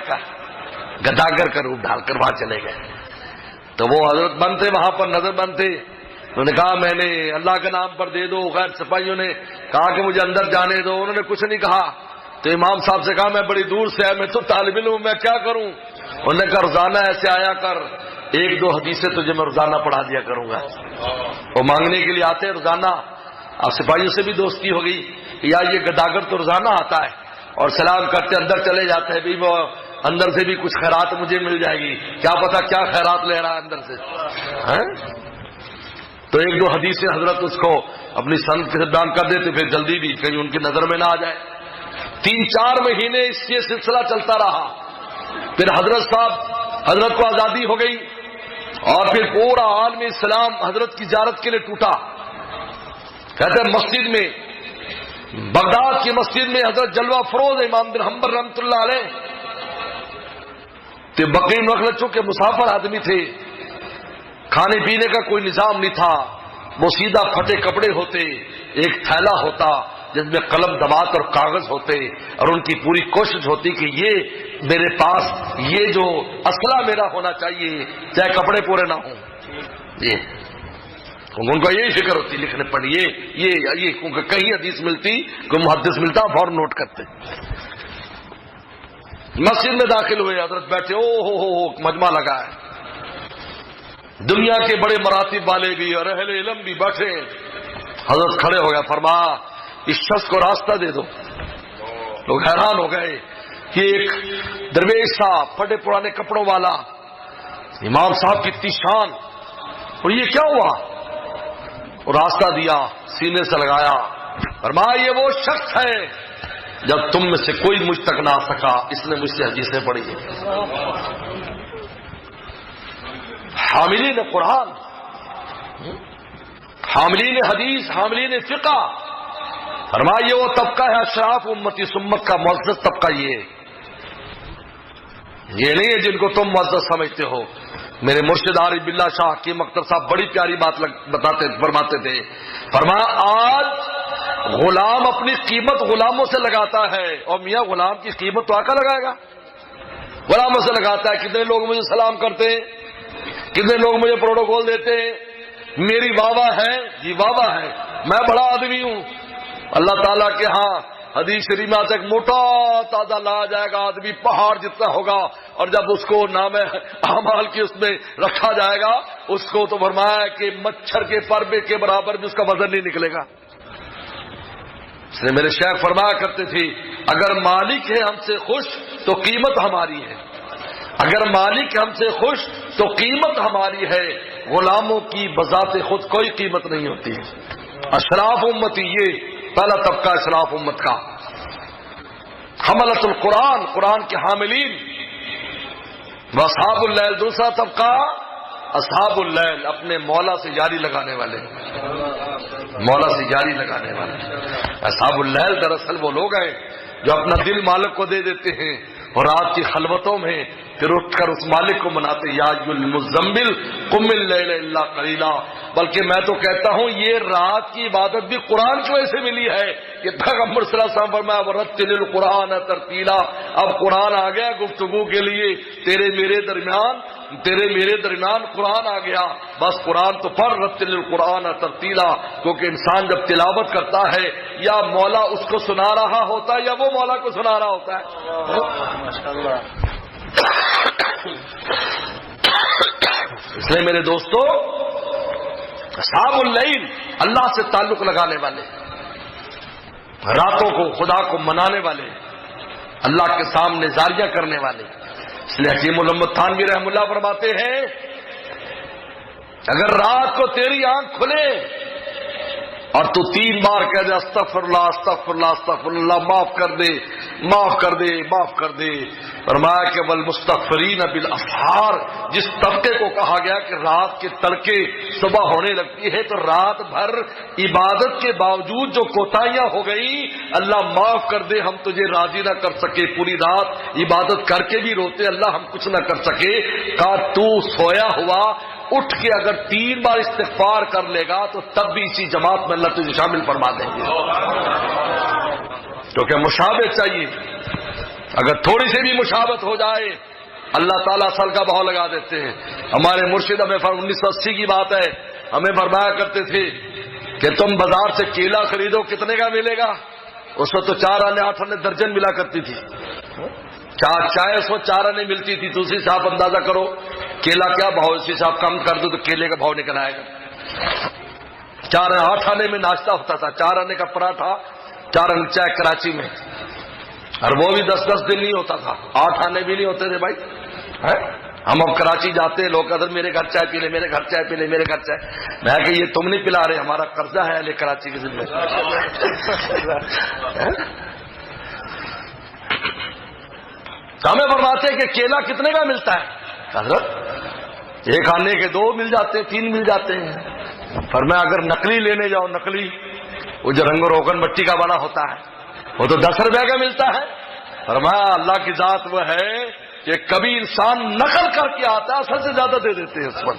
کا روپ ڈھال کر وہاں چلے گئے. تو وہ حضرت بند تھے وہاں پر، نظر بند تھے. انہوں نے کہا میں نے اللہ کے نام پر دے دو. غیر سپاہیوں نے کہا کہ مجھے اندر جانے دو. انہوں نے کچھ نہیں کہا. تو امام صاحب سے کہا میں بڑی دور سے آیا، میں تو طالب علم ہوں، میں کیا کروں. انہوں نے کہا روزانہ ایسے آیا کر، 1-2 حدیثیں تجھے میں روزانہ پڑھا دیا کروں گا. وہ مانگنے کے لیے آتے روزانہ. اب سپاہیوں سے بھی دوستی ہو گئی، یا یہ گداگر تو روزانہ آتا ہے اور سلام کرتے اندر چلے جاتے ہیں. بھی وہ اندر سے بھی کچھ خیرات مجھے مل جائے گی، کیا پتا کیا خیرات لے رہا ہے اندر سے. تو ایک دو حدیثیں حضرت اس کو اپنی سند کے بیان کر دیتے، پھر جلدی بھی کہیں ان کی نظر میں نہ آ جائے. 3-4 مہینے اس یہ سلسلہ چلتا رہا. پھر حضرت کو آزادی ہو گئی اور پھر پورا عالم اسلام حضرت کی زیارت کے لیے ٹوٹا. کہتے ہیں مسجد میں، بغداد کی مسجد میں حضرت جلوہ فروز امام بن حنبل رحمۃ اللہ علیہ تو بقی نقل چونکہ مسافر آدمی تھے، کھانے پینے کا کوئی نظام نہیں تھا، وہ سیدھا پھٹے کپڑے ہوتے، ایک تھیلا ہوتا جس میں قلم دبات اور کاغذ ہوتے، اور ان کی پوری کوشش ہوتی کہ یہ میرے پاس یہ جو اسلحہ میرا ہونا چاہیے چاہے کپڑے پورے نہ ہوں. یہ ان کو یہی فکر ہوتی لکھنے پڑھیے یہ کیونکہ کہیں حدیث ملتی کوئی محدث ملتا فوراً نوٹ کرتے. مسجد میں داخل ہوئے، حضرت بیٹھے، او مجمع لگا ہے، دنیا کے بڑے مراتب والے بھی اور اہل علم بھی بیٹھے. حضرت کھڑے ہو گیا، فرمایا اس شخص کو راستہ دے دو. لوگ حیران ہو گئے کہ ایک درویش صاحب پھٹے پرانے کپڑوں والا، امام صاحب کی اتنی شان، اور یہ کیا ہوا؟ اور راستہ دیا، سینے سے لگایا، فرمایا یہ وہ شخص ہے جب تم میں سے کوئی مجھ تک نہ آ سکا اس نے مجھ سے حدیثیں پڑھی ہیں. حاملین قرآن، حاملین حدیث، حاملین فقہ. فرمایا یہ وہ طبقہ ہے اشراف امتی سمت کا معزز طبقہ. یہ نہیں ہے جن کو تم معزز سمجھتے ہو. میرے مرشد عارف باللہ شاہ حکیم اختر صاحب بڑی پیاری بات فرماتے تھے. فرمایا آج غلام اپنی قیمت غلاموں سے لگاتا ہے، اور میاں غلام کی قیمت تو آقا لگائے گا. غلاموں سے لگاتا ہے. کتنے لوگ مجھے سلام کرتے ہیں، کتنے لوگ مجھے پروٹوکول دیتے ہیں، میری واہ واہ ہے، جی واہ واہ ہے، میں بڑا آدمی ہوں. اللہ تعالیٰ کے ہاں حدیث شریف میں ایک موٹا تازہ لایا جائے گا، آدمی پہاڑ جتنا ہوگا، اور جب اس کو نام اعمال کی اس میں رکھا جائے گا اس کو تو فرمایا کہ مچھر کے پربے کے برابر بھی اس کا وزن نہیں نکلے گا. اس نے میرے شیخ فرمایا کرتے تھے اگر مالک ہے ہم سے خوش تو قیمت ہماری ہے، اگر مالک ہم سے خوش تو قیمت ہماری ہے. غلاموں کی بذات خود کوئی قیمت نہیں ہوتی. اشراف امتی یہ پہلا طبقہ اشراف امت کا. حملۃ القرآن، قرآن کے حاملین. واصحاب اللیل دوسرا طبقہ، اصحاب اللیل اپنے مولا سے جاری لگانے والے، مولا سے جاری لگانے والے. اصحاب اللیل دراصل وہ لوگ ہیں جو اپنا دل مالک کو دے دیتے ہیں اور رات کی خلوتوں میں پھر اٹھ کر اس مالک کو مناتے یا المزمل قم اللیل الا قلیلا. بلکہ میں تو کہتا ہوں یہ رات کی عبادت بھی قرآن کی وجہ سے ملی ہے کہ پیغمبر صلی اللہ علیہ وسلم فرمایا ورتل القرآن ترتیلا. اب قرآن آ گیا گفتگو کے لیے، تیرے میرے درمیان قرآن آ گیا، بس قرآن تو پڑھ. رتل القرآن ترتیلا، کیونکہ انسان جب تلاوت کرتا ہے یا مولا اس کو سنا رہا ہوتا ہے یا وہ مولا کو سنا رہا ہوتا ہے. اس لیے میرے دوستو اصحاب اللیل اللہ سے تعلق لگانے والے، راتوں کو خدا کو منانے والے، اللہ کے سامنے زاریہ کرنے والے. اس لیے حکیم محمد تھانوی رحمہ اللہ فرماتے ہیں اگر رات کو تیری آنکھ کھلے اور تو 3 بار کہہ دے استغفر اللہ استغفر اللہ استغفر اللہ، معاف کر دے معاف کر دے معاف کر دے. فرمایا کہ والمستغفرین بالاسحار، جس طبقے کو کہا گیا کہ رات کے تڑکے صبح ہونے لگتی ہے تو رات بھر عبادت کے باوجود جو کوتاہیاں ہو گئی اللہ معاف کر دے، ہم تجھے راضی نہ کر سکے، پوری رات عبادت کر کے بھی روتے اللہ ہم کچھ نہ کر سکے. کہا تو سویا ہوا اٹھ کے اگر 3 بار استغفار کر لے گا تو تب بھی اسی جماعت میں اللہ تجھے شامل فرما دیں گے. کیونکہ مشابہت چاہیے، اگر تھوڑی سی بھی مشابہت ہو جائے اللہ تعالیٰ اصل کا بہاؤ لگا دیتے ہیں. ہمارے مرشد ہمیں 1980 کی بات ہے، ہمیں فرمایا کرتے تھے کہ تم بازار سے کیلا خریدو کتنے کا ملے گا؟ اس وقت تو 4 آنے 8 آنے درجن ملا کرتی تھی، چائے اس وقت 4 آنے ملتی تھی. دوسری صاحب اندازہ کرو کیلا کیا بھاؤ، اسی صاحب کم کر دو تو کیلے کا بھاؤ نکل آئے گا. 8 آنے میں ناشتہ ہوتا تھا، 4 آنے کا پراٹھا، 4 آنے چائے کراچی میں. اور وہ بھی 10-10 دن نہیں ہوتا تھا، 8 آنے بھی نہیں ہوتے تھے بھائی. ہم اب کراچی جاتے ہیں، لوگ ادھر میرے گھر چائے پی لے، میرے گھر چائے پی لے، میرے گھر چائے. میں کہ یہ تم نہیں پلا رہے، ہمارا قرضہ ہے اہل کراچی کے ذمہ. ہمیں فرماتے ہیں کہ کیلا کتنے کا ملتا ہے؟ حضرت 1 آنے کے 2 مل جاتے ہیں، 3 مل جاتے ہیں. فرمایا اگر نقلی لینے جاؤ، نقلی وہ جو رنگ و روغن مٹی کا بنا ہوتا ہے وہ تو 10 روپے کا ملتا ہے. فرمایا اللہ کی ذات وہ ہے کہ کبھی انسان نقل کر کے آتا ہے، اصل سے زیادہ دے دیتے ہیں اس پر.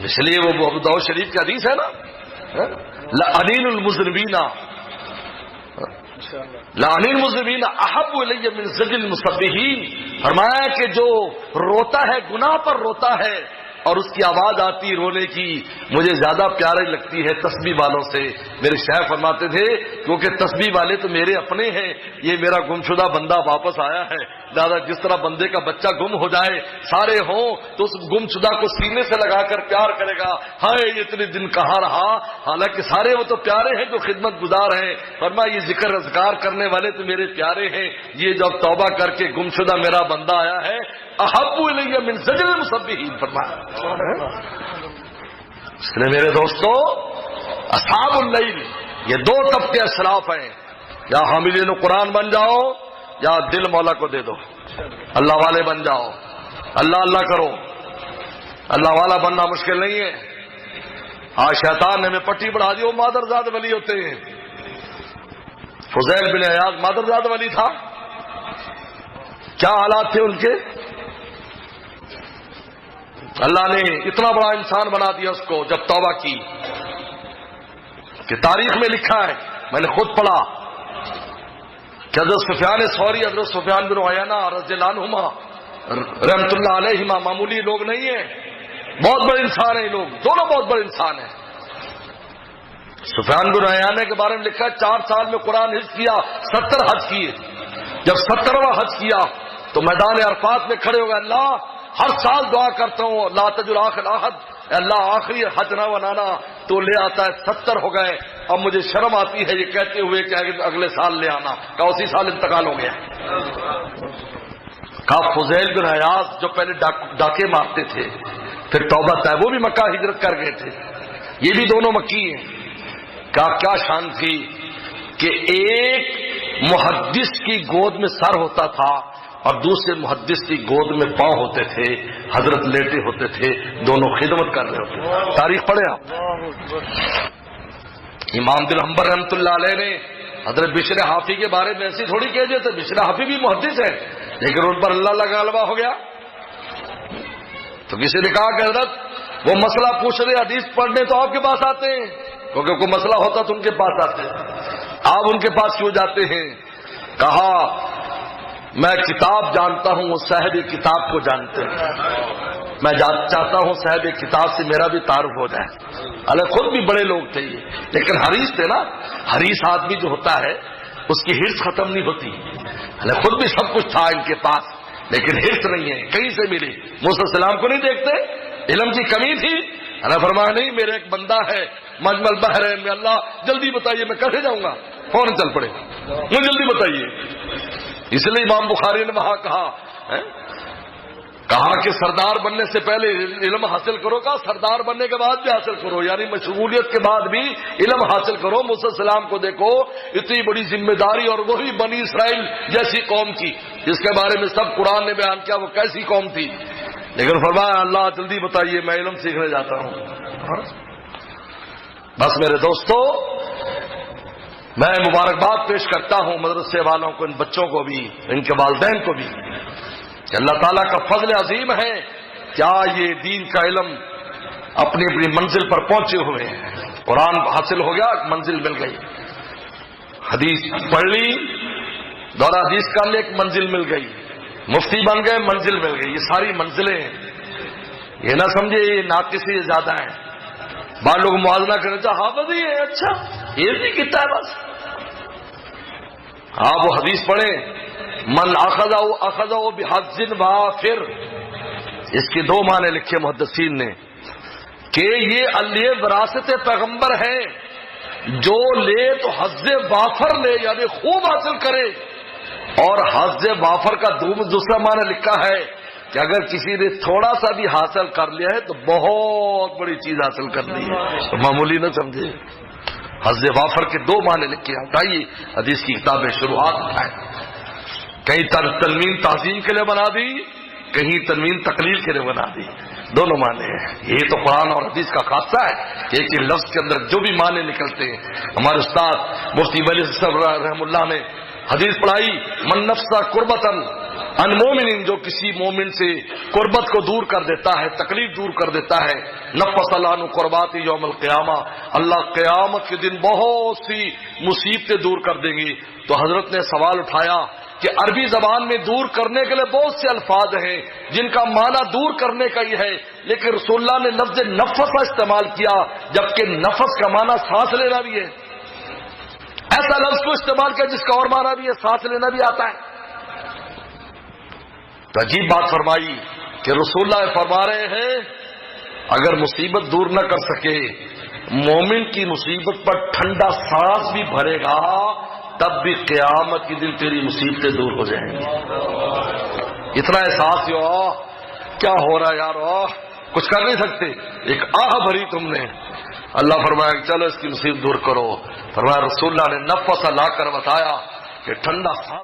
اس لیے وہ ابو داؤد شریف کی حدیث ہے نا، لعنین المذنبین لعنین المذنبین احب الی من زجل المسبحین. فرمایا کہ جو روتا ہے، گناہ پر روتا ہے اور اس کی آواز آتی رونے کی، مجھے زیادہ پیاری لگتی ہے تسبیح والوں سے. میرے شیخ فرماتے تھے کیونکہ تسبیح والے تو میرے اپنے ہیں، یہ میرا گمشدہ بندہ واپس آیا ہے. دادا جس طرح بندے کا بچہ گم ہو جائے، سارے ہوں تو اس گمشدہ کو سینے سے لگا کر پیار کرے گا، ہائے یہ اتنے دن کہاں رہا. حالانکہ سارے وہ تو پیارے ہیں جو خدمت گزار ہیں. فرمایا یہ ذکر اذکار کرنے والے تو میرے پیارے ہیں، یہ جب توبہ کر کے گمشدہ میرا بندہ آیا ہے، احب الی من زجر المسبحین. فرمایا اس لیے میرے دوستو، اصحاب اللیل یہ 2 طبقے اسلاف ہیں، یا حاملین قرآن بن جاؤ یا دل مولا کو دے دو، اللہ والے بن جاؤ، اللہ اللہ کرو. اللہ والا بننا مشکل نہیں ہے. آج شیطان نے ہمیں پٹی بڑھا دی، وہ مادرزاد ولی ہوتے ہیں. فضیل بن عیاض مادرزاد ولی تھا. کیا حالات تھے ان کے؟ اللہ نے اتنا بڑا انسان بنا دیا اس کو جب توبہ کی کہ تاریخ میں لکھا ہے، میں نے خود پڑھا کہ حضرت سفیان ثوری، حضرت سفیان بن عیینہ رضی اللہ عنہما رحمۃ اللہ علیہما معمولی لوگ نہیں ہیں، بہت بڑے انسان ہیں. یہ لوگ دونوں بہت بڑے انسان ہیں. سفیان بن عیینہ کے بارے میں لکھا ہے 4 سال میں قرآن حفظ کیا، 70 حج کیے. جب 70واں حج کیا تو میدان عرفات میں کھڑے ہو گئے، اللہ ہر سال دعا کرتا ہوں لا تجر آخر احد، اللہ آخری حج نہ بنانا، تو لے آتا ہے 70 ہو گئے. اب مجھے شرم آتی ہے یہ کہتے ہوئے کہ اگلے سال لے آنا، کہ اسی سال انتقال ہو گیا. کہا فضیل بن عیاض جو پہلے ڈاکے مارتے تھے پھر توبہ ہے، وہ بھی مکہ ہجرت کر گئے تھے، یہ بھی دونوں مکی ہیں. کہا کیا شان تھی کہ ایک محدث کی گود میں سر ہوتا تھا اور دوسرے محدث کی گود میں پاؤں ہوتے تھے، حضرت لیٹے ہوتے تھے، دونوں خدمت کر رہے ہوتے تھے. تاریخ پڑھے آپ. امام دل حنبل رحمۃ اللہ علیہ نے حضرت بشر حافی کے بارے میں ایسی تھوڑی کہہ دیتے، بشر حافی بھی محدث ہے لیکن ان پر اللہ کا غلبہ ہو گیا. تو کسی نے کہا کہ حضرت وہ مسئلہ پوچھ رہے حدیث پڑھنے تو آپ کے پاس آتے ہیں، کیونکہ کوئی مسئلہ ہوتا تو ان کے پاس آتے ہیں، آپ ان کے پاس کیوں جاتے ہیں؟ کہا میں کتاب جانتا ہوں، وہ صاحب کتاب کو جانتے ہیں، میں چاہتا ہوں صاحب کتاب سے میرا بھی تعارف ہو جائے. اللہ خود بھی بڑے لوگ تھے یہ، لیکن حریص تھے نا. حریص آدمی جو ہوتا ہے اس کی حرص ختم نہیں ہوتی. اللہ خود بھی سب کچھ تھا ان کے پاس لیکن حرص نہیں ہے، کہیں سے ملی. موسیٰ علیہ السلام کو نہیں دیکھتے، علم کی کمی تھی. اللہ فرمایا نہیں، میرے ایک بندہ ہے مجمل بحرین میں، اللہ جلدی بتائیے میں کیسے جاؤں گا، فوراً چل پڑے، مجھے جلدی بتائیے. اس لیے امام بخاری نے وہاں کہا کہ سردار بننے سے پہلے علم حاصل کرو گا، سردار بننے کے بعد بھی حاصل کرو، یعنی مشغولیت کے بعد بھی علم حاصل کرو. موسیٰ علیہ السلام کو دیکھو، اتنی بڑی ذمہ داری، اور وہی بنی اسرائیل جیسی قوم کی جس کے بارے میں سب قرآن نے بیان کیا وہ کیسی قوم تھی، لیکن فرمایا اللہ جلدی بتائیے میں علم سیکھنے جاتا ہوں. بس میرے دوستو، میں مبارکباد پیش کرتا ہوں مدرسے والوں کو، ان بچوں کو بھی، ان کے والدین کو بھی، کہ اللہ تعالیٰ کا فضل عظیم ہے. کیا یہ دین کا علم اپنی اپنی منزل پر پہنچے ہوئے ہیں. قرآن حاصل ہو گیا، منزل مل گئی، حدیث پڑھ لی، دورہ حدیث کر لے، ایک منزل مل گئی، مفتی بن گئے، منزل مل گئی. یہ ساری منزلیں ہیں، یہ نہ سمجھے یہ ناقص ہی زیادہ ہیں. بعض لوگ موازنہ کرنے چاہتے حافظ ہی ہے، اچھا یہ بھی کتا ہے بس. آپ وہ حدیث پڑھیں، من اخذہ بحظ وافر، اس کے 2 معنی لکھے محدثین نے کہ یہ وراثت پیغمبر ہے، جو لے تو حظ وافر لے، یعنی خوب حاصل کرے. اور حظ وافر کا دوسرا معنی لکھا ہے کہ اگر کسی نے تھوڑا سا بھی حاصل کر لیا ہے تو بہت بڑی چیز حاصل کر لی ہے، تو معمولی نہ سمجھے. حظ وافر کے دو معنی لکھے ہیں. اٹھائیے حدیث کی کتابیں شروعات اٹھائیں. کہیں تنوین تعظیم کے لیے بنا دی، کہیں تنوین تقلیل کے لیے بنا دی. دونوں معنی ہیں. یہ تو قرآن اور حدیث کا خاصہ ہے کہ ایک ہی لفظ کے اندر جو بھی معنی نکلتے ہیں. ہمارے استاد مفتی ولی صاحب رحم اللہ نے حدیث پڑھائی، من نفسا قربتن ان مومن، جو کسی مومن سے قربت کو دور کر دیتا ہے، تکلیف دور کر دیتا ہے، نفس اللہ عنہ قربات یوم القیامہ، اللہ قیامت کے دن بہت سی مصیبتیں دور کر دیں گی. تو حضرت نے سوال اٹھایا کہ عربی زبان میں دور کرنے کے لیے بہت سے الفاظ ہیں جن کا معنی دور کرنے کا ہی ہے، لیکن رسول اللہ نے لفظ نفس کا استعمال کیا، جبکہ نفس کا معنی سانس لینا بھی ہے. ایسا لفظ کو استعمال کیا جس کا اور معنی بھی ہے، سانس لینا بھی آتا ہے. تو عجیب بات فرمائی کہ رسول اللہ فرما رہے ہیں اگر مصیبت دور نہ کر سکے، مومن کی مصیبت پر ٹھنڈا سانس بھی بھرے گا تب بھی قیامت کے دن تیری مصیبتیں دور ہو جائیں گی. اتنا احساس ہو کیا ہو رہا ہے یار، کچھ کر نہیں سکتے، ایک آہ بھری تم نے. اللہ فرمایا کہ چلو اس کی مصیبت دور کرو. فرمایا رسول اللہ نے نفس لا کر بتایا کہ ٹھنڈا سانس